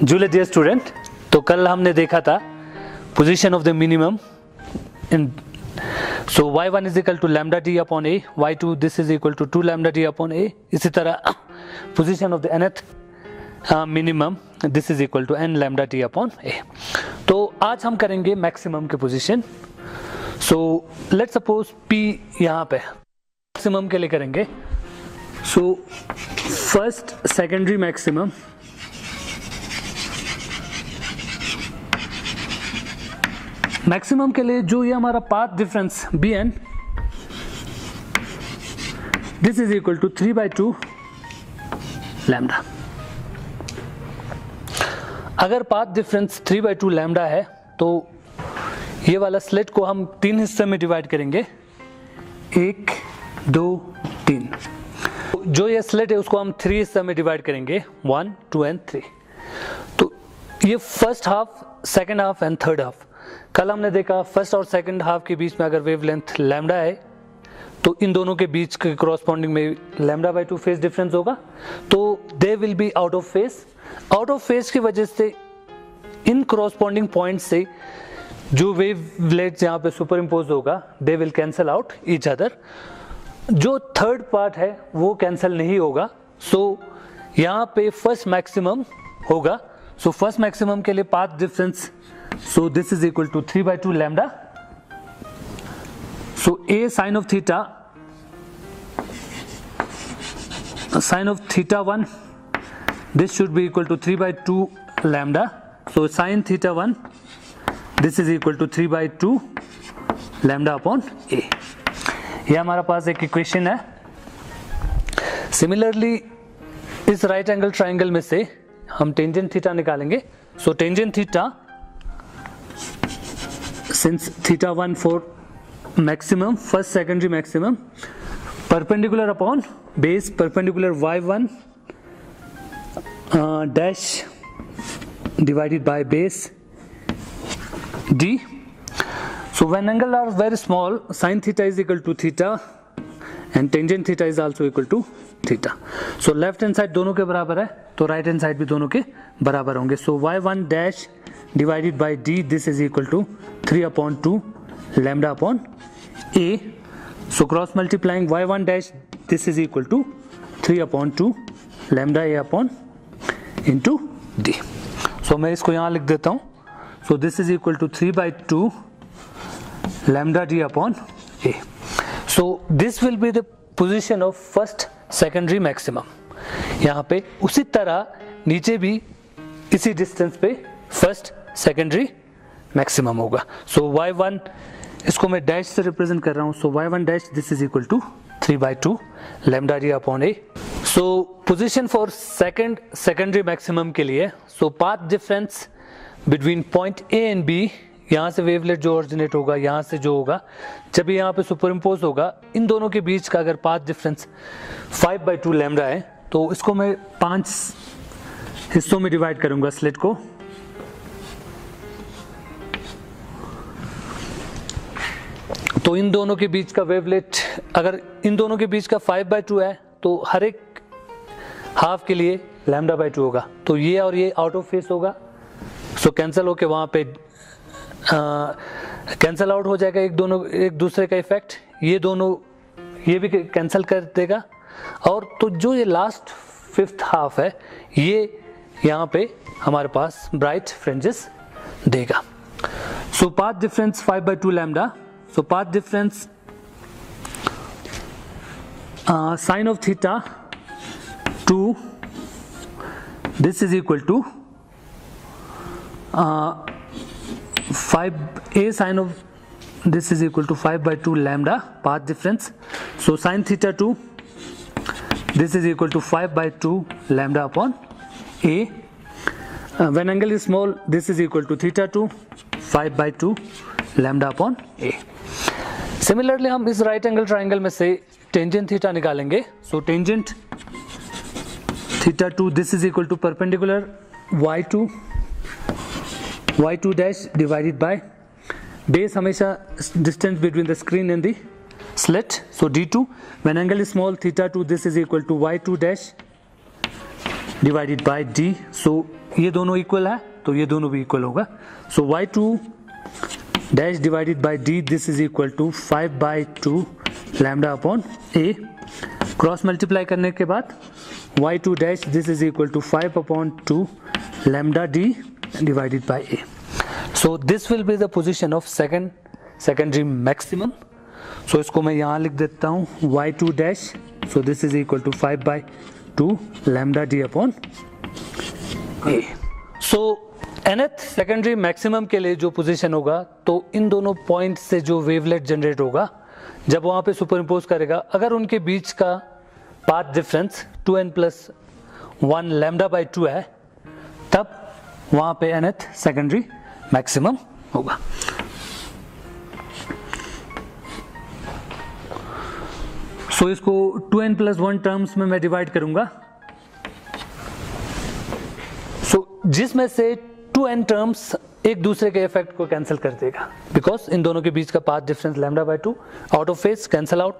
July dear student, तो कल हमने देखा था position of the minimum in so y1 is equal to lambda D upon a, y2 this is equal to 2 lambda D upon a. इसी तरह position of the nth minimum this is equal to n lambda D upon a. तो आज हम करेंगे maximum के position. So let's suppose p यहाँ पे maximum के लिए करेंगे. So first secondary maximum maximum के लिए जो ये हमारा path difference bn this is equal to 3/2 lambda. अगर पाथ डिफरेंस 3/2 लैम्डा है तो ये वाला स्लिट को हम 3 हिस्से में डिवाइड करेंगे, 1 2 3. जो ये स्लिट है उसको हम 3 हिस्से में डिवाइड करेंगे, 1 2 एंड 3. तो ये first half, second half and third half. कल हमने देखा फर्स्ट और सेकंड हाफ के बीच में अगर वेवलेंथ लैम्डा है तो इन दोनों के बीच के कॉरस्पॉन्डिंग में λ/2 फेज डिफरेंस होगा, तो they will be out of phase. Out of phase की वजह से इन कॉरस्पॉन्डिंग पॉइंट से जो वेवलेट्स यहाँ पे सुपर इम्पोज होगा they will cancel out each other. जो थर्ड पार्ट है वो कैंसिल नहीं होगा. सो यहाँ पे फर्स्ट मैक्सिमम होगा. सो फर्स्ट मैक्सिमम के लिए path difference, so this is equal to 3/2 lambda. So a sine of theta, sine of theta 1, this should be equal to 3/2 lambda. So sine theta 1, this is equal to 3/2 lambda upon a. ये हमारा पास एक equation है. Similarly इस right angle triangle में से हम tangent theta निकालेंगे. So tangent theta, since theta 1 for maximum, first secondary maximum, perpendicular upon base, perpendicular y1 dash divided by base d. So when angle are very small, sin theta is equal to theta and tangent theta is also equal to theta. So left hand side दोनों के बराबर है तो right hand side भी दोनों के बराबर होंगे. So y1 dash divided by d, this is equal to 3/2 lambda upon a. So cross multiplying y1 dash, this is equal to 3/2 lambda a upon into d. So मैं इसको यहाँ लिख देता हूँ. So this is equal to 3/2 lambda d upon a. So this will be the position of first secondary maximum. यहाँ पे उसी तरह नीचे भी इसी डिस्टेंस पे फर्स्ट सेकेंडरी मैक्सिमम होगा. सो y1 इसको मैं डैश से रिप्रेजेंट कर रहा हूँ. So y1 dash this is equal to 3/2 lambda D upon a. So position for second secondary maximum के लिए, so path difference between point A and B, यहाँ से वेवलेट जो ओरिजिनेट होगा, यहाँ से जो होगा, जब यहाँ पे सुपर इम्पोज होगा, इन दोनों के बीच का अगर पाथ डिफरेंस 5/2 लैम्डा है तो इसको मैं 5 हिस्सों में डिवाइड करूंगा स्लिट को. तो इन दोनों के बीच का वेवलेट, अगर इन दोनों के बीच का 5/2 है तो हर एक हाफ के लिए λ/2 होगा. तो ये और ये आउट ऑफ फेस होगा. सो कैंसिल होके वहाँ पे कैंसिल आउट हो जाएगा एक दूसरे का इफेक्ट. ये दोनों ये भी कैंसिल कर देगा. और तो जो ये लास्ट फिफ्थ हाफ है ये यहाँ पे हमारे पास ब्राइट फ्रिंजेस देगा. So path difference 5/2 lambda. So path difference sine of theta 2, this is equal to 5 a sine of this is equal to 5/2 lambda path difference. So sine theta 2, this is equal to 5/2 lambda upon a. When angle is small, this is equal to theta 2, 5/2 lambda upon a. Similarly हम इस right angle triangle में से tangent theta निकालेंगे. So tangent theta 2, this is equal to perpendicular y2 dash divided by base, हमेशा distance between the screen and the slit. So d2 when angle is small, theta 2, this is equal to y2 dash divided by D. So ये दोनों equal है तो ये दोनों भी equal होगा. So y2 dash divided by D, this is equal to 5/2 lambda upon a. Cross multiply करने के बाद y2 dash this is equal to 5/2 lambda d divided by a. So this will be the position of secondary maximum. So इसको मैं यहाँ लिख देता हूँ y2 dash. So this is equal to 5/2 lambda d upon a. So nth secondary maximum के लिए जो position होगा, तो इन दोनों पॉइंट से जो वेवलेट जनरेट होगा जब वहाँ पे सुपर इम्पोज करेगा, अगर उनके बीच का path difference 2n+1 lambda by 2 है, तब वहाँ पे nth सेकेंडरी मैक्सिमम होगा. सो इसको 2n+1 टर्म्स में मैं डिवाइड करूंगा. सो जिसमें से 2n टर्म्स एक दूसरे के इफेक्ट को कैंसिल कर देगा, बिकॉज इन दोनों के बीच का path difference lambda by 2, out of phase cancel out,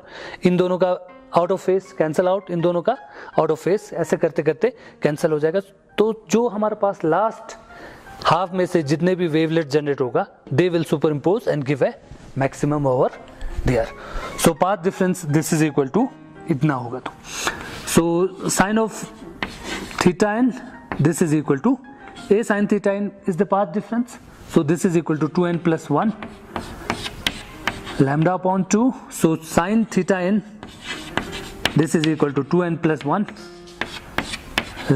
इन दोनों का out of phase cancel out, इन दोनों का आउट ऑफ फेस, ऐसे करते करते कैंसिल हो जाएगा. तो जो हमारे पास लास्ट हाफ में से जितने भी वेवलेट जनरेट होगा, they will superimpose and give a maximum over there. So path difference this is equal to इतना होगा. तो so sine of theta n this is equal to a sin theta n is the path difference. So this is equal to 2n+1 lambda upon 2. So sin theta n this is equal to 2n+1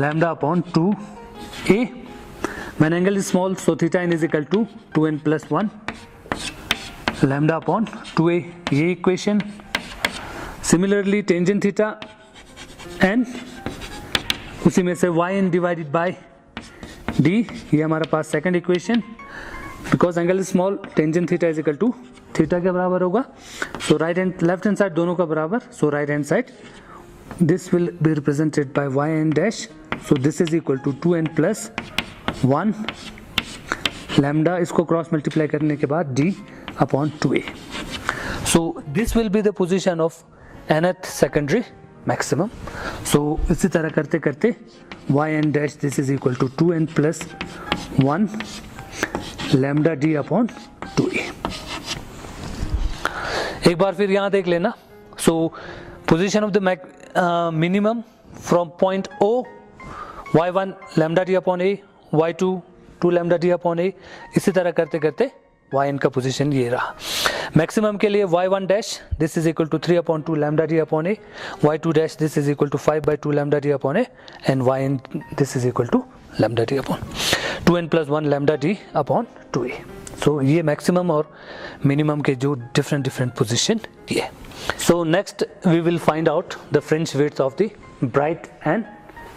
lambda upon 2a. When angle is small, so theta n is equal to 2n+1 lambda upon 2a. ये equation. Similarly tangent theta n, उसी में से yn divided by d, ये हमारा पास second equation. Because angle is small, tangent theta is equal to theta के बराबर होगा. So right hand left hand side दोनों का बराबर. So right hand side this will be represented by yn dash. So this is equal to 2n+1 lambda, इसको cross multiply करने के बाद d upon 2a. So this will be the position of nth secondary maximum. So इसी तरह करते करते yn dash this is equal to 2n+1 lambda d upon 2a. एक बार फिर यहाँ देख लेना. सो position of the minimum from point O, y1 lambda d upon a, y2 2 lambda d upon a. इसी तरह करते करते yn का पोजीशन ये रहा. मैक्सिमम के लिए y1 dash this is equal to 3/2 lambda d upon a, y2 dash this is equal to 5/2 lambda d upon a, and yn this is equal to lambda d upon 2n+1 lambda d upon 2a. So ये maximum और minimum के जो different position ये. So next we will find out the fringe width of the bright and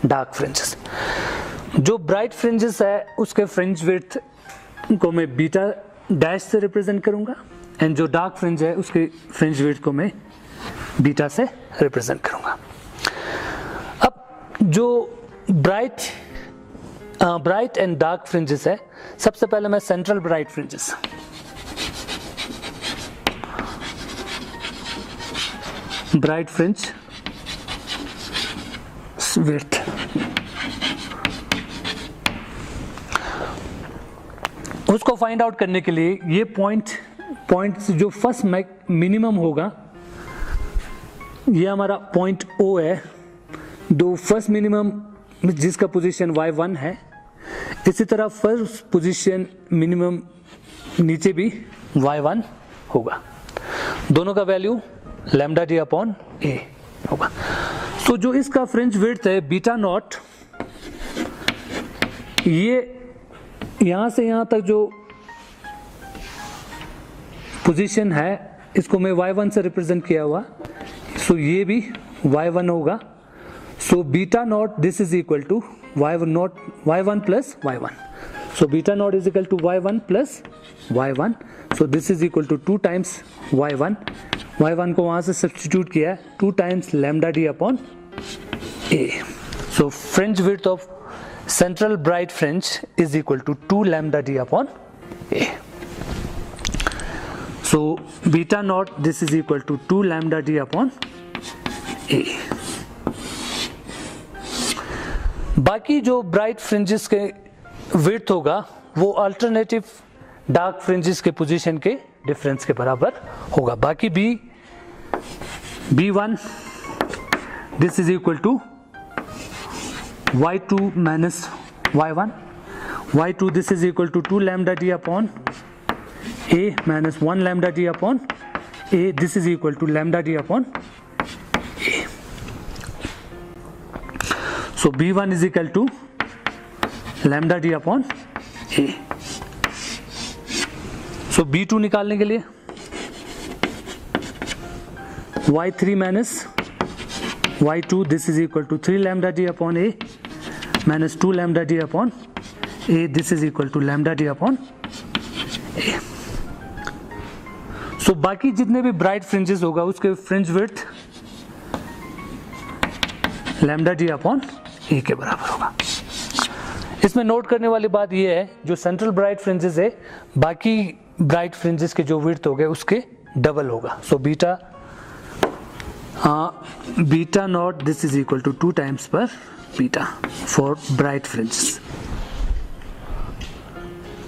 dark fringes. जो bright fringes है उसके fringe width को मैं बीटा डैश से रिप्रेजेंट करूंगा, एंड जो डार्क फ्रिंज है उसके फ्रिंज विड्थ को मैं बीटा से रिप्रेजेंट करूंगा. अब जो ब्राइट एंड डार्क फ्रिंजेस है, सबसे पहले मैं central bright fringes, bright fringe width, उसको फाइंड आउट करने के लिए ये पॉइंट जो फर्स्ट मिनिमम होगा, ये हमारा पॉइंट O है. दो फर्स्ट मिनिमम जिसका पोजीशन y1 है, इसी तरह फर्स्ट पोजीशन मिनिमम नीचे भी y1 होगा. दोनों का value lambda d upon a होगा. तो जो इसका फ्रिंज विड्थ है बीटा नॉट, ये यहां से यहां तक जो पोजीशन है इसको मैं y1 से रिप्रेजेंट किया हुआ. सो ये भी y1 होगा. So beta not this is equal to y1 plus y1. So beta naught is equal to y1 plus y1. So this is equal to 2 times y1 को वहां से सब्स्टिट्यूट किया है, 2 times lambda d upon a. So fringe width of central bright fringe is equal to 2 lambda d upon a. So beta naught this is equal to 2 lambda d upon a. बाकी जो bright fringes के width होगा वो alternative dark fringes के position के difference के बराबर होगा। बाकी B1 this is equal to Y2 minus Y1, Y2 this is equal to 2 lambda D upon A minus 1 lambda D upon A, this is equal to lambda D upon A। So B1 is equal to lambda D upon A। So B2 निकालने के लिए Y3 minus Y2 this is equal to 3 lambda D upon A minus 2 lambda D upon A, this is equal to lambda D upon A। So बाकी जितने भी bright fringes होगा उसके fringe width lambda D upon A के बराबर होगा। इसमें note करने वाली बात यह है जो सेंट्रल ब्राइट फ्रिंजेस है बाकी ब्राइट फ्रिंजेस के जो विड्थ हो गए उसके डबल होगा। So beta not this is equal to 2 times पर बीटा फॉर ब्राइट फ्रिंजेस।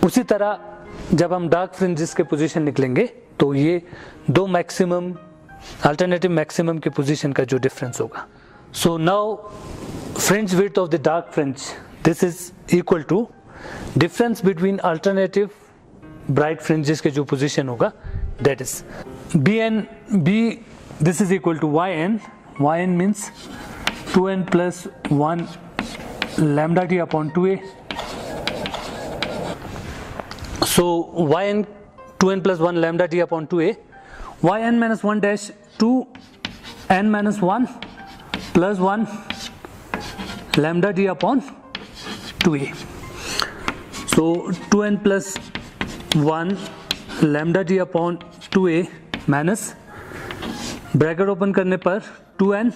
उसी तरह जब हम डार्क फ्रिंजेस के पोजीशन निकलेंगे तो ये दो मैक्सिमम अल्टरनेटिव मैक्सिमम के पोजीशन का जो डिफरेंस होगा। So now fringe width of the dark fringe this is equal to difference between alternative bright fringes के जो पोजीशन होगा that is B this is equal to yn means 2n plus 1 lambda D upon 2a। so yn 2n plus 1 lambda D upon 2a, yn minus 1 dash 2n minus 1 plus 1 lambda D upon 2a। so 2n plus 1 lambda D upon 2a minus bracket open करने पर 2n,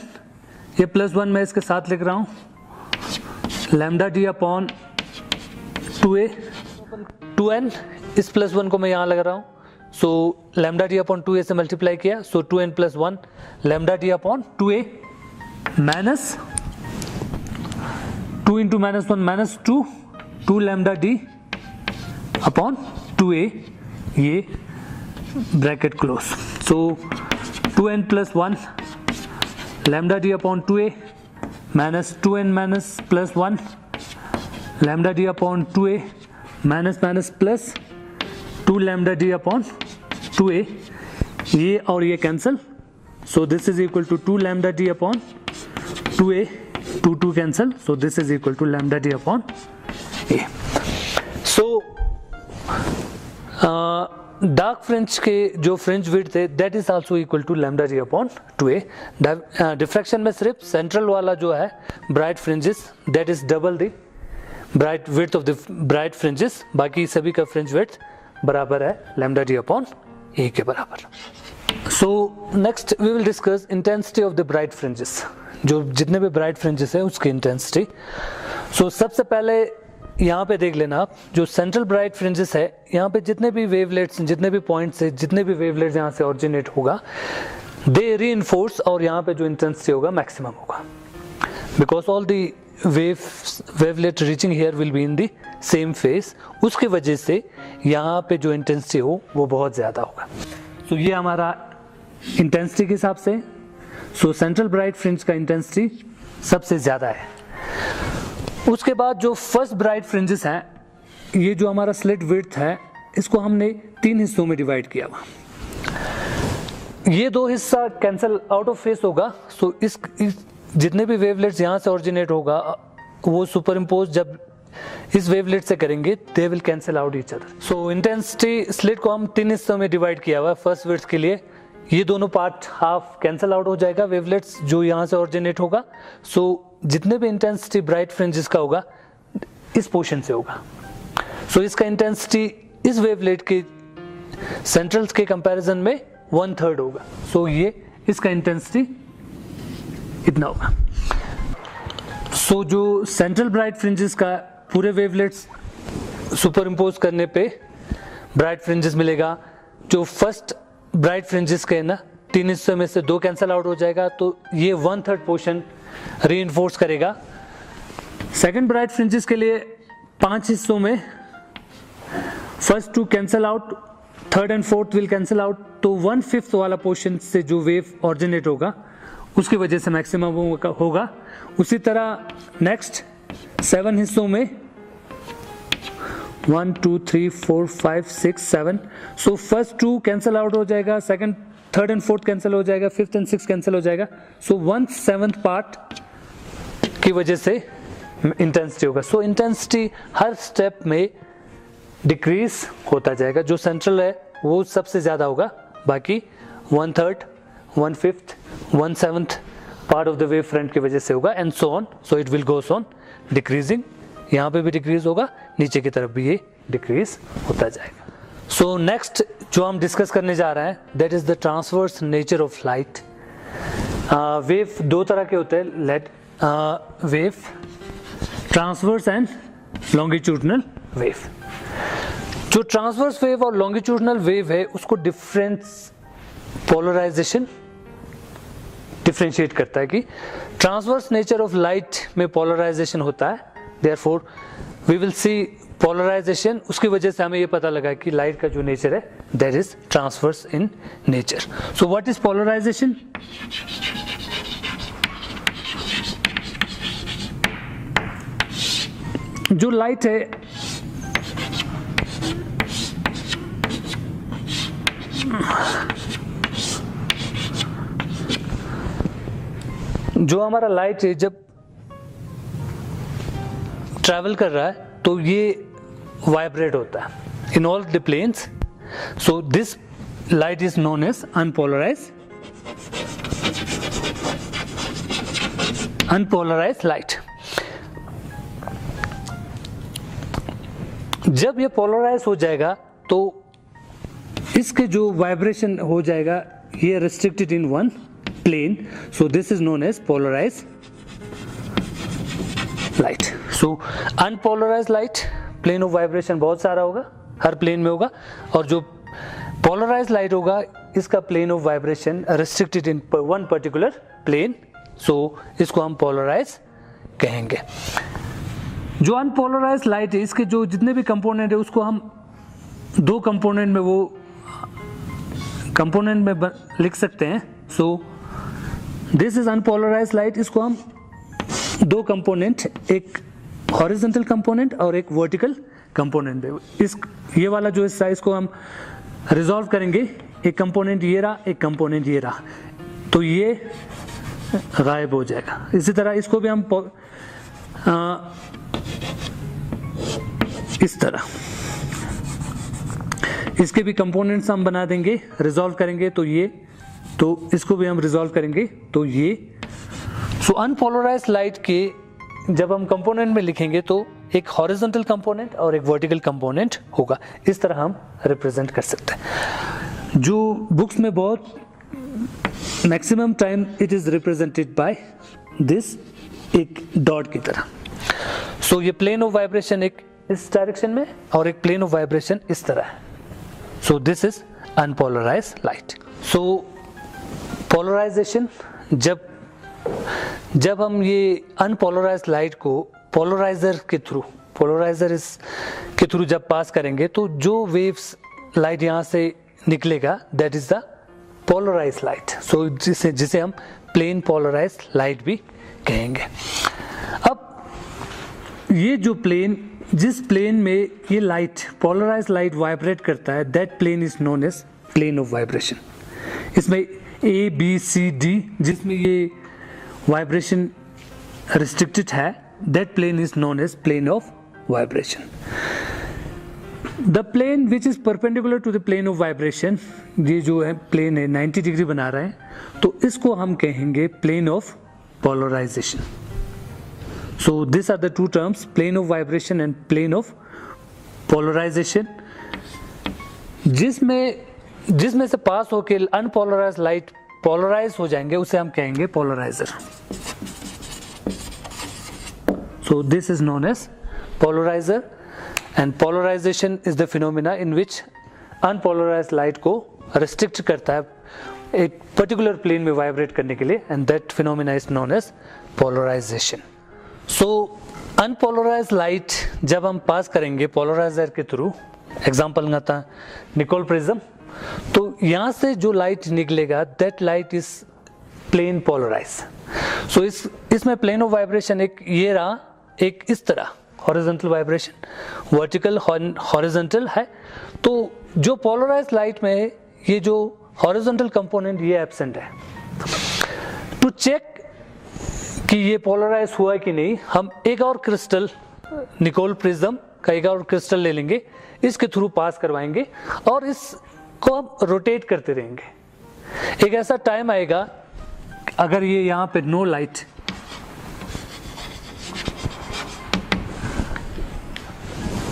ये plus 1 मैं इसके साथ लिख रहा हूँ, lambda D upon 2a, 2n इस प्लस 1 को मैं यहाँ लगा रहा हूँ, सो लैम्डा D अपॉन 2a से मल्टीप्लाई किया, so 2n plus 1 lambda D upon 2a minus 2 into minus 1 minus 2 lambda D upon 2a, ये bracket close. So 2n plus 1 lambda D upon 2a minus 2n minus plus 1 lambda D upon 2a minus minus plus 2 lambda D upon 2a, ये और ये cancel, so this is equal to 2 lambda D upon 2a, 2 cancel, so this is equal to lambda D upon a। So dark fringe के जो fringe width है that is also equal to lambda D upon 2a। Diffraction में सिर्फ central वाला जो है bright fringes that is double the bright width of the bright fringes, बाकी सभी का फ्रिंज विड्थ बराबर है लैम्डा D अपॉन a के बराबर। So next we will discuss intensity of the bright fringes, जो जितने भी ब्राइट फ्रिंजेस है उसकी इंटेंसिटी। सो सबसे पहले यहाँ पे देख लेना आप, जो सेंट्रल ब्राइट फ्रिंजेस है यहाँ पे जितने भी वेवलेट्स, जितने भी पॉइंट्स है, जितने भी वेवलेट्स यहाँ से ऑरिजिनेट होगा दे रीइंफोर्स, और यहाँ पे जो इंटेंसिटी होगा मैक्सिमम होगा, because all the wavelet reaching here will be in the same phase, उसकी वजह से यहाँ पे जो इंटेंसिटी हो वो बहुत ज़्यादा होगा। सो ये हमारा इंटेंसिटी के हिसाब से, सो सेंट्रल ब्राइट फ्रिंज का इंटेंसिटी सबसे ज़्यादा है। उसके बाद जो फर्स्ट ब्राइट फ्रिंजेस हैं, ये जो हमारा स्लिट विड्थ है इसको हमने 3 हिस्सों में डिवाइड किया हुआ, ये 2 हिस्सा कैंसिल आउट ऑफ फेस होगा, सो इस जितने भी वेवलेट्स यहाँ से ऑरिजिनेट होगा वो सुपर इम्पोज जब इस वेवलेट से करेंगे they will cancel out each other. So intensity slit को हम 3 हिस्सों में डिवाइड किया हुआ है फर्स्ट विड्थ के लिए, ये दोनों पार्ट हाफ कैंसिल आउट हो जाएगा वेवलेट्स जो यहाँ से ऑरिजिनेट होगा, सो जितने भी इंटेंसिटी ब्राइट फ्रिंजेस का होगा इस पोर्शन से होगा, सो इसका इंटेंसिटी इस वेवलेट के सेंट्रल्स के कंपैरिजन में 1/3 होगा, सो ये इसका इंटेंसिटी इतना होगा। सो जो सेंट्रल ब्राइट फ्रिंजेस का पूरे वेवलेट्स सुपर इम्पोज करने पे ब्राइट फ्रिंजेस मिलेगा, जो फर्स्ट ब्राइट फ्रिंजेस के ना 3 हिस्सों में से 2 कैंसिल आउट हो जाएगा, तो ये 1/3 पोर्शन रीइंफोर्स करेगा सेकंड ब्राइट फ्रिंजेस के लिए 5 हिस्सों में first 2 cancel out, third and fourth will cancel out, तो 1/5 वाला पोर्शन से जो वेव ऑरिजिनेट होगा उसकी वजह से मैक्सिमम होगा। उसी तरह नेक्स्ट 7 हिस्सों में 1 2 3 4 5 6 7, सो फर्स्ट 2 कैंसल आउट हो जाएगा, second third and fourth cancel हो जाएगा, फिफ्थ एंड सिक्स कैंसिल हो जाएगा, सो 1/7 पार्ट की वजह से इंटेंसिटी होगा। सो इंटेंसिटी हर स्टेप में डिक्रीज होता जाएगा, जो सेंट्रल है वो सबसे ज्यादा होगा, बाकी 1/3 1/5 1/7 part of the wave front की वजह से होगा and so on, so it will goes on decreasing, यहाँ पे भी डिक्रीज होगा, नीचे की तरफ भी ये डिक्रीज होता जाएगा। सो नेक्स्ट जो हम डिस्कस करने जा रहे हैं that is the transverse nature of light. Wave दो तरह के होते हैं, let wave transverse and longitudinal wave. जो ट्रांसवर्स वेव और लॉन्गिट्यूडनल वेव है उसको डिफरेंस पोलराइजेशन डिफरेंशिएट करता है कि ट्रांसवर्स नेचर ऑफ लाइट में पोलराइजेशन होता है, therefore we will see polarization, उसकी वजह से हमें ये पता लगा कि लाइट का जो नेचर है that is transverse in nature. So what is polarization? जो लाइट है जो हमारा लाइट है जब ट्रैवल कर रहा है तो ये वाइब्रेट होता है in all the planes, so this light is known as unpolarized light. जब ये पोलराइज हो जाएगा तो इसके जो वाइब्रेशन हो जाएगा ये restricted in one plane, so this is known as polarized light. So unpolarized light plane of vibration बहुत सारा होगा, हर प्लेन में होगा, और जो पोलराइज्ड लाइट होगा इसका plane of vibration restricted in one particular plane, so इसको हम पोलराइज कहेंगे। जो अनपोलराइज्ड लाइट है इसके जो जितने भी कंपोनेंट है उसको हम दो कंपोनेंट में वो कंपोनेंट में लिख सकते हैं। सो दिस इज अनपोलराइज्ड लाइट, इसको हम दो कंपोनेंट, एक हॉरिजॉन्टल कंपोनेंट और एक वर्टिकल कंपोनेंट है, इस ये वाला जो हिस्सा है इसको हम रिजॉल्व करेंगे, एक कंपोनेंट ये रहा, एक कंपोनेंट ये रहा, तो ये गायब हो जाएगा। इसी तरह इसको भी हम इस तरह इसके भी कंपोनेंट्स हम बना देंगे, रिजॉल्व करेंगे तो ये, तो इसको भी हम रिजॉल्व करेंगे तो ये। सो अनपोलराइज्ड लाइट के जब हम कंपोनेंट में लिखेंगे तो एक हॉरिजॉन्टल कंपोनेंट और एक वर्टिकल कंपोनेंट होगा, इस तरह हम रिप्रेजेंट कर सकते हैं। जो बुक्स में बहुत maximum time it is represented by this, एक डॉट की तरह। सो ये प्लेन ऑफ वाइब्रेशन एक इस डायरेक्शन में और एक प्लेन ऑफ वाइब्रेशन इस तरह है, so this is unpolarized light. So polarization, जब हम ये अनपोलराइज्ड लाइट को पोलराइजर के थ्रू जब पास करेंगे तो जो वेव्स लाइट यहाँ से निकलेगा that is the polarized light, so जिसे हम प्लेन पोलराइज्ड लाइट भी कहेंगे। अब ये जो प्लेन, जिस प्लेन में ये लाइट पोलराइज्ड लाइट वाइब्रेट करता है that plane is known as plane of vibration. इसमें ए बी सी डी जिसमें ये वाइब्रेशन रिस्ट्रिक्टेड है that plane is known as plane of vibration. The plane which is perpendicular to the plane of vibration, ये जो है plane है 90 degree बना रहा है, तो इसको हम कहेंगे plane of polarization. So this are the two terms, plane of vibration and plane of polarization. जिसमें से पास होके अनपोलराइज्ड लाइट पोलराइज हो जाएंगे उसे हम कहेंगे polarizer. So this is known as polarizer and polarization is the phenomena in which unpolarized light को restrict करता है एक पर्टिकुलर प्लेन में वाइब्रेट करने के लिए, and that phenomena is known as polarization. So unpolarize light जब हम पास करेंगे पोलराइजर के थ्रू, एग्जाम्पल था निकोल प्रिज्म, तो यहाँ से जो लाइट निकलेगा that light is plane polarize. So इसमें प्लेन ऑफ वाइब्रेशन एक ये रहा, एक इस तरह हॉरिजॉन्टल वाइब्रेशन, वर्टिकल हॉरिजॉन्टल है। तो जो पोलराइज लाइट में है ये जो हॉरिजॉन्टल कंपोनेंट ये एब्सेंट है। टू चेक कि ये पोलराइज हुआ है कि नहीं, हम एक और क्रिस्टल निकोल प्रिज्म का एक और क्रिस्टल ले लेंगे, इसके थ्रू पास करवाएंगे और इसको हम रोटेट करते रहेंगे। एक ऐसा टाइम आएगा अगर ये यहाँ पे नो लाइट,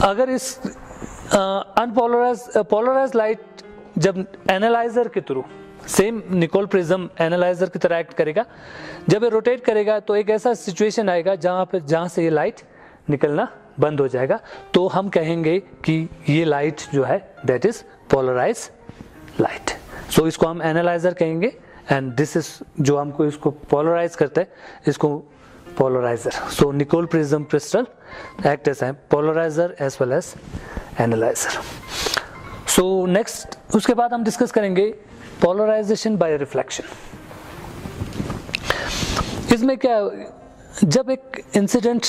अगर इस पोलराइज लाइट जब एनालाइजर के through, same Nicol prism analyzer की तरह एक्ट करेगा, जब ये रोटेट करेगा तो एक ऐसा सिचुएशन आएगा जहां से ये लाइट निकलना बंद हो जाएगा, तो हम कहेंगे कि ये लाइट जो है दैट इज पोलराइज लाइट। सो इसको हम एनालाइजर कहेंगे एंड दिस इज जो हमको इसको पोलराइज करता है, इसको polarizer. So Nicol prism crystal act as polarizer as well as analyzer. So next उसके बाद हम डिस्कस करेंगे पोलराइजेशन बाय रिफ्लेक्शन। इसमें क्या, जब एक इंसिडेंट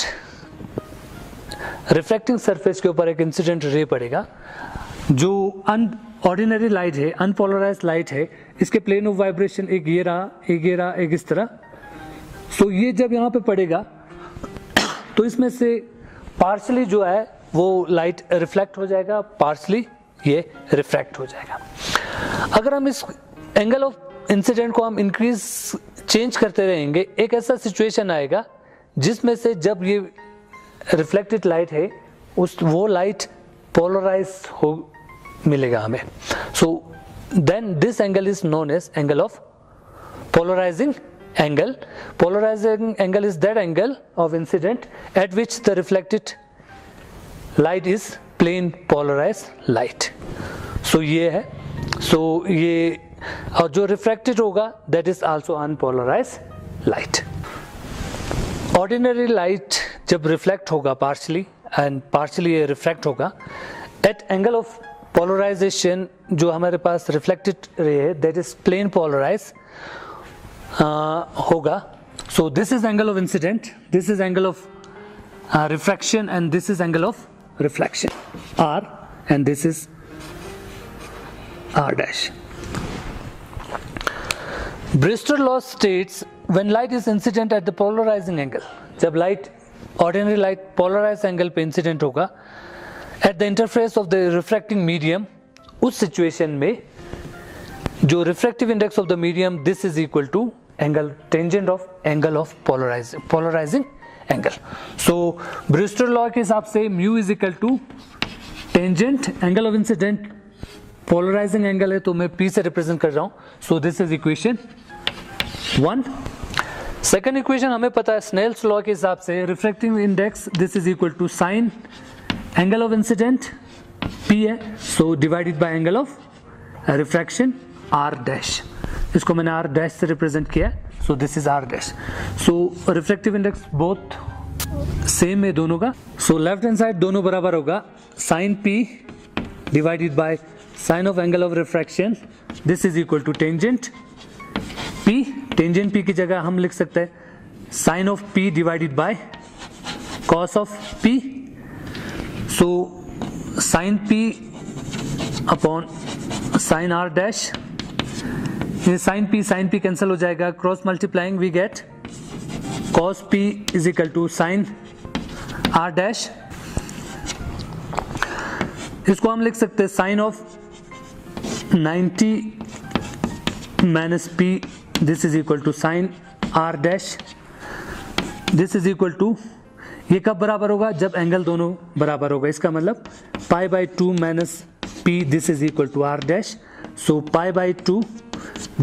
रिफ्लेक्टिंग सरफेस के ऊपर एक इंसिडेंट रे पड़ेगा, जो ऑर्डिनरी लाइट है, अनपोलराइज्ड लाइट है, इसके प्लेन ऑफ वाइब्रेशन एक ये रहा, एक ये रहा, एक इस तरह। सो ये जब यहाँ पे पड़ेगा तो इसमें से पार्शली जो है वो लाइट रिफ्लेक्ट हो जाएगा, पार्शली ये रिफ्रैक्ट हो जाएगा। अगर हम इस एंगल ऑफ इंसिडेंट को हम इंक्रीज चेंज करते रहेंगे, एक ऐसा सिचुएशन आएगा जिसमें से जब ये रिफ्लेक्टेड लाइट है वो लाइट पोलराइज हो मिलेगा हमें। So then this angle is known as angle of polarizing angle. Polarizing angle is that angle of incident at which the reflected light is plane polarized light. So ये है, so ये और जो refracted होगा that is also unpolarized light. Ordinary light जब reflect होगा partially and partially ये refract होगा, एट एंगल ऑफ पोलराइजेशन जो हमारे पास रिफ्लेक्टेड रे है दैट इज प्लेन पोलराइज होगा। सो this is angle of incident, this is angle of refraction and this is angle of reflection R, and this is R dash. Bristol law states when light is incident at the polarizing angle, जब light ordinary light polarized angle पे incident होगा at the interface of the refracting medium, उस situation में जो refractive index of the medium this is equal to angle tangent of angle of polarizing angle. So Brewster law के हिसाब से mu is equal to tangent angle of incident, polarizing angle है तो मैं P से represent कर रहा हूं। So this is equation 1। Second equation हमें पता है स्नेल्स लॉ के हिसाब से refractive index this is equal to sine angle of incident P है, so divided by angle of refraction R dash. इसको मैंने आर डैश से रिप्रेजेंट किया, so this is R dash. So refractive index both same है दोनों का। So left hand side दोनों बराबर होगा, sine P divided by sine of angle of refraction this is equal to tangent P. Tangent P की जगह हम लिख सकते हैं sine of P divided by cos of P. So sine P upon sine R dash, sine P cancel हो जाएगा, cross multiplying we get cos p is equal to sine R dash. इसको हम लिख सकते हैं sine of 90 minus P this is equal to sine R dash. This is equal to, ये कब बराबर होगा जब एंगल दोनों बराबर होगा, इसका मतलब pi by 2 minus P this is equal to R dash. So pi by 2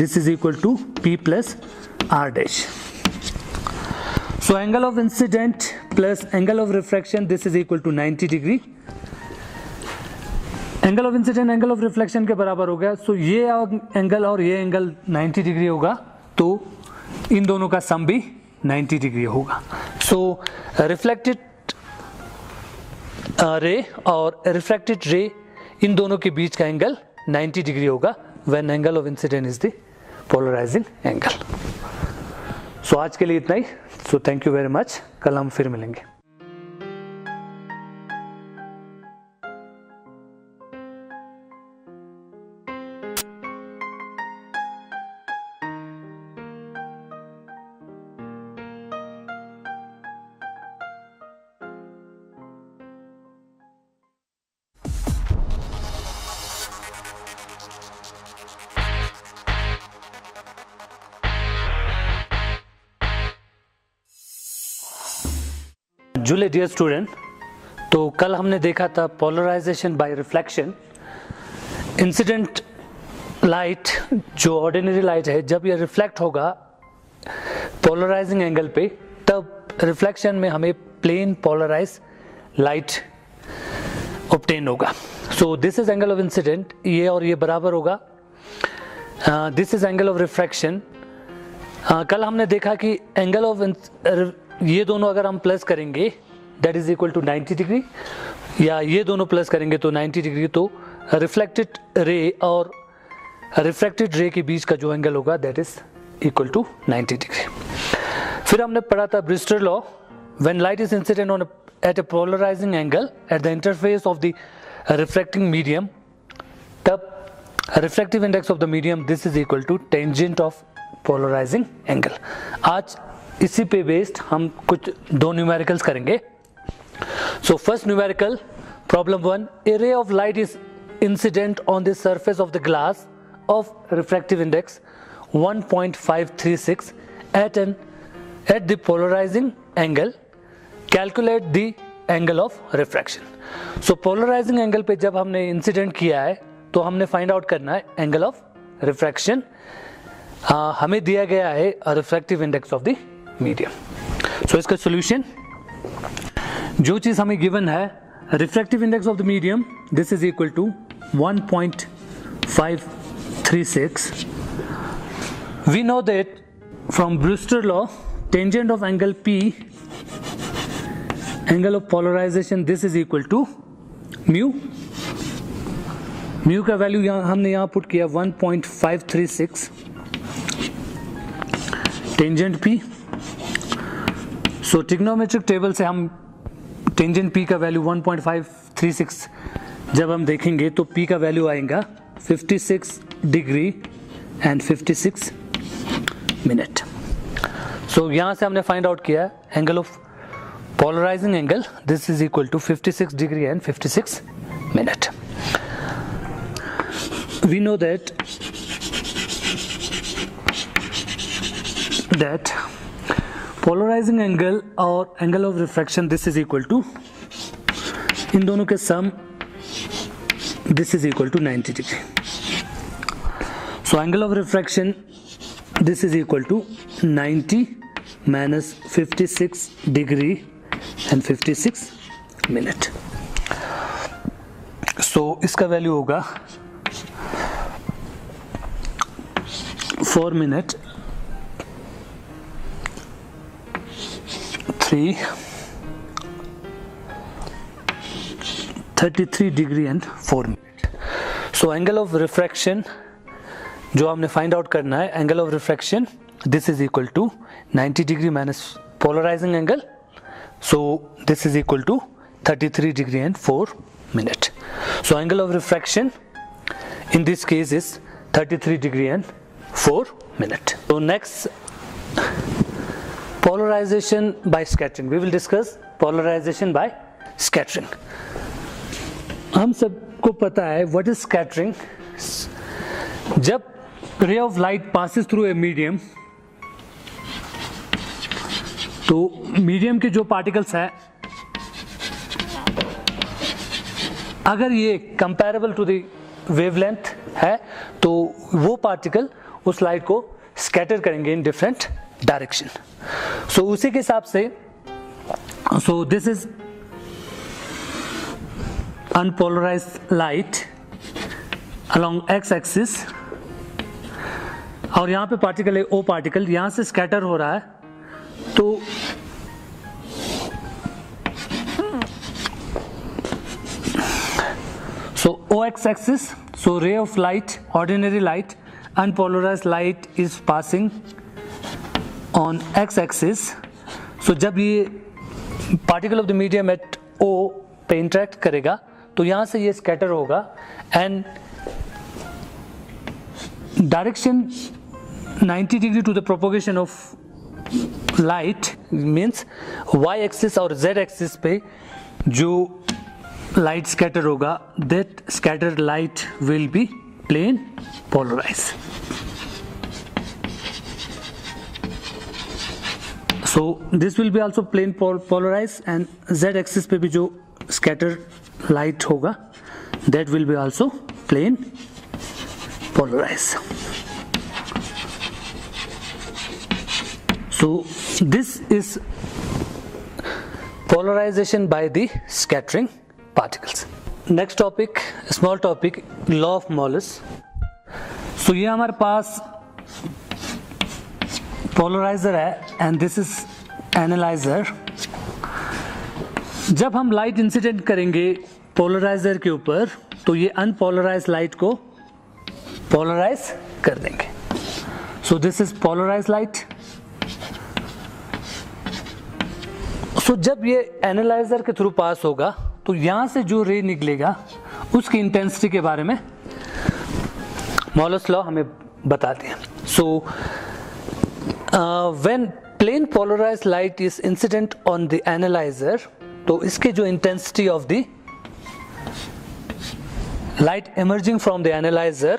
this is equal to p plus r dash. So angle of incident plus angle of refraction this is equal to 90 degree. Angle of incident angle of reflection के बराबर हो गया। So ये angle और ये angle 90 degree होगा, तो इन दोनों का सम भी 90 डिग्री होगा। So reflected रे और रिफ्रैक्टेड रे, इन दोनों के बीच का एंगल 90 डिग्री होगा when angle of incident is the polarizing angle. So आज के लिए इतना ही। So thank you very much, कल हम फिर मिलेंगे। जुले डियर स्टूडेंट, तो कल हमने देखा था polarization by reflection. Incident light जो ऑर्डिनरी लाइट है, जब ये रिफ्लेक्ट होगा पोलराइजिंग एंगल पे, तब रिफ्लेक्शन में हमें प्लेन पोलराइज लाइट ऑब्टेन होगा। सो this is angle of incident, ये और ये बराबर होगा। This is angle of refraction. कल हमने देखा कि एंगल ऑफ ये दोनों अगर हम प्लस करेंगे that is equal to 90 degree, या ये दोनों प्लस करेंगे तो 90 डिग्री, तो रिफ्लेक्टेड रे और रिफ्रैक्टेड रे के बीच का जो एंगल होगा that is equal to 90 degree. फिर हमने पढ़ा था Brewster law, when light is incident on at a polarizing angle at the interface of the refracting medium, तब refractive index of the medium this is equal to tangent of polarizing angle. आज इसी पे based हम कुछ दो numericals करेंगे। So first numerical, problem 1, a ray of light is incident on the surface of the glass of refractive index 1.536 at the polarizing angle, calculate the angle of refraction। So polarizing angle पे जब हमने incident किया है तो हमने find out करना है angle of refraction. हमें दिया गया है refractive index of the medium. So इसका सॉल्यूशन, जो चीज हमें गिवन है refractive index of the medium this is equal to 1.536। We know that from Brewster law tangent of angle P, angle of polarization this is equal to mu. Mu का value हमने यहाँ put किया 1.536 tangent P। So trigonometric table से हम tangent P का value 1.536 जब हम देखेंगे तो P का वैल्यू आएगा 56 डिग्री एंड 56 मिनट। सो यहाँ से हमने फाइंड आउट किया angle of polarizing angle this is equal to 56 degree and 56 minute. We know that polarizing angle और angle of refraction this is equal to, इन दोनों के sum this is equal to 90 degree. So angle of refraction this is equal to 90 minus 56 degree and 56 minute. So इसका value होगा 4 minute 33 degree and 4 minute. So angle of refraction जो हमने find out करना है, angle of refraction this is equal to 90 degree minus polarizing angle, so this is equal to 33 degree and 4 minute. So angle of refraction in this case is 33 degree and 4 minute. So next, polarization by scattering. We will discuss polarization by scattering. हम सबको पता है what is scattering. जब ray of light passes through a medium, तो medium के जो particles हैं अगर ये कंपैरेबल टू द वेवलेंथ है तो वो पार्टिकल उस लाइट को स्कैटर करेंगे इन डिफरेंट डायरेक्शन। सो उसी के हिसाब से सो this is unpolarized light along x axis, और यहाँ पे पार्टिकल है ओ पार्टिकल, यहाँ से स्कैटर हो रहा है। तो OX axis, so ray of light, ordinary light, unpolarized light is passing on X axis. So जब ये particle of the medium at O पे interact करेगा तो यहाँ से ये scatter होगा and direction 90 degree to the propagation of light means Y axis और Z axis पे जो light scatter होगा, that scattered light will be plane polarized. So this will be also plane polarized and Z axis पे भी जो scattered light होगा, that will be also plane polarized. So this is polarization by the scattering particles. Next topic, small topic, law of Mollus. So ये हमारे पास polarizer है and this is analyzer. जब हम light incident करेंगे polarizer के ऊपर तो ये अनपोलराइज्ड लाइट को पोलराइज कर देंगे. So this is polarized light. So जब ये एनालाइजर के थ्रू पास होगा तो यहां से जो रे निकलेगा उसकी इंटेंसिटी के बारे में मॉलस लॉ हमें बताते हैं. So when plane polarized light is incident on the analyzer तो इसके जो intensity of the light emerging from the analyzer,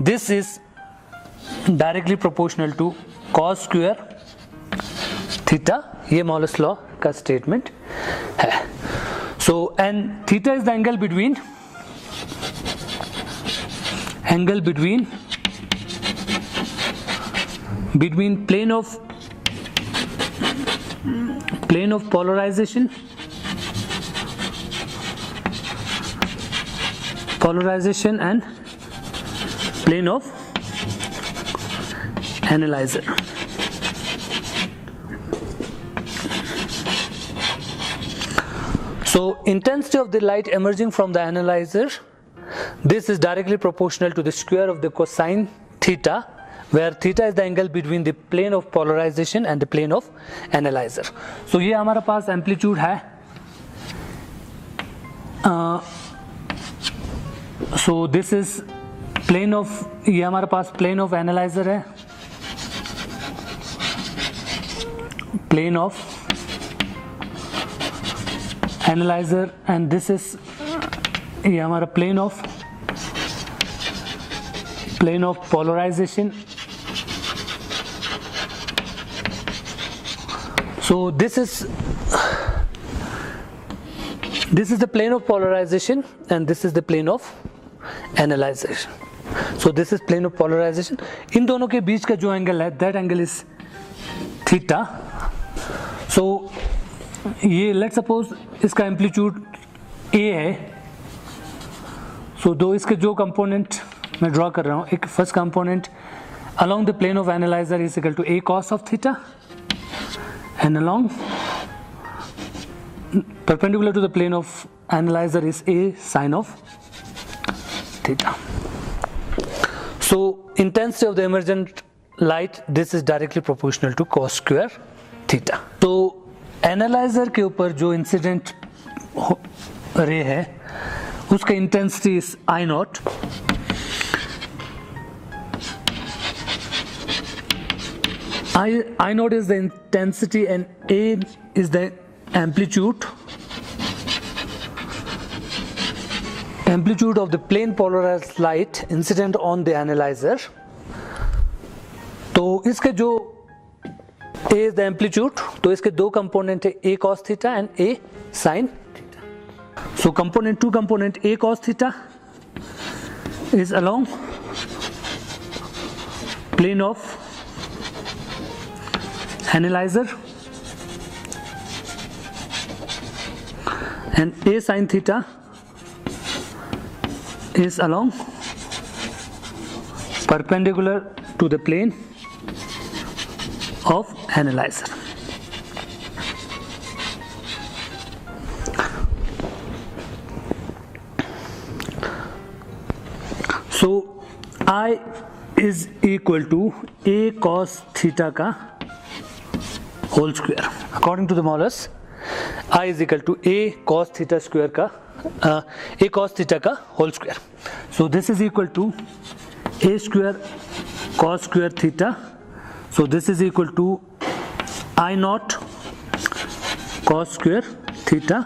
this is directly proportional to cos square theta. ये मॉलस लॉ का स्टेटमेंट है. So and theta is the angle between plane of polarization and plane of analyzer. So intensity of the light emerging from the analyzer, this is directly proportional to the square of the cosine theta, where theta is the angle between the plane of polarization and the plane of analyzer. So ये हमारा पास amplitude है. So this is plane of, ये हमारे पास plane of analyzer है, plane of analyzer, and this is ये हमारा plane of polarization. So this is the plane of polarization and this is the plane of analyzer. So this is plane of polarization. इन दोनों के बीच का जो angle है, that angle is theta. So ये let's suppose इसका amplitude a है. So दो इसके जो कंपोनेंट मैं ड्रॉ कर रहा हूँ, एक first component along the plane of analyzer is equal to a cos of theta and along perpendicular to the plane of analyzer is a sine of theta. So intensity of the emergent light, this is directly proportional to cos square theta. तो analyser के ऊपर जो incident ray है उसका intensity is I not. I naught is the intensity and A is the amplitude of the plane polarized light incident on the analyzer. तो इसके जो A is the amplitude, तो इसके दो कंपोनेंट है, A cos theta and A sin theta. So two component A cos theta is along plane of analyzer and A sin theta is along perpendicular to the plane of analyzer. So I is equal to a cos theta का whole square. According to the Molus, I is equal to a cos theta square का a cos theta का whole square. So this is equal to a square cos square theta. So this is equal to I naught cos square theta.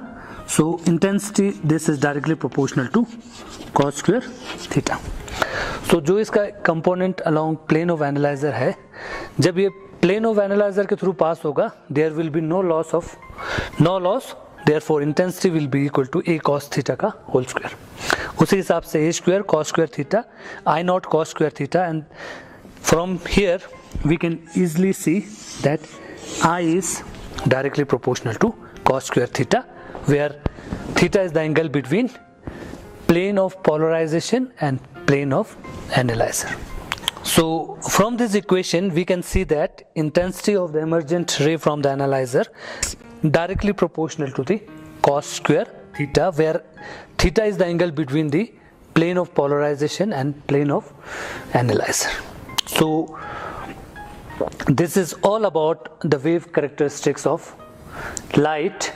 So intensity this is directly proportional to cos square theta. So जो इसका component along plane of analyzer है, जब ये plane of analyzer के through pass होगा, there will be no loss, therefore intensity will be equal to a cos theta का whole square. उसी हिसाब से a square cos square theta, I not cos square theta, and from here we can easily see that I is directly proportional to cos square theta, where theta is the angle between plane of polarization and plane of analyzer. So from this equation we can see that intensity of the emergent ray from the analyzer directly proportional to the cos square theta, where theta is the angle between the plane of polarization and plane of analyzer. So this is all about the wave characteristics of light.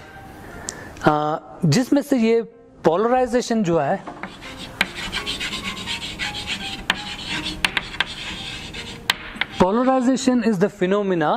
जिसमें से ये polarization जो है, polarization is the phenomena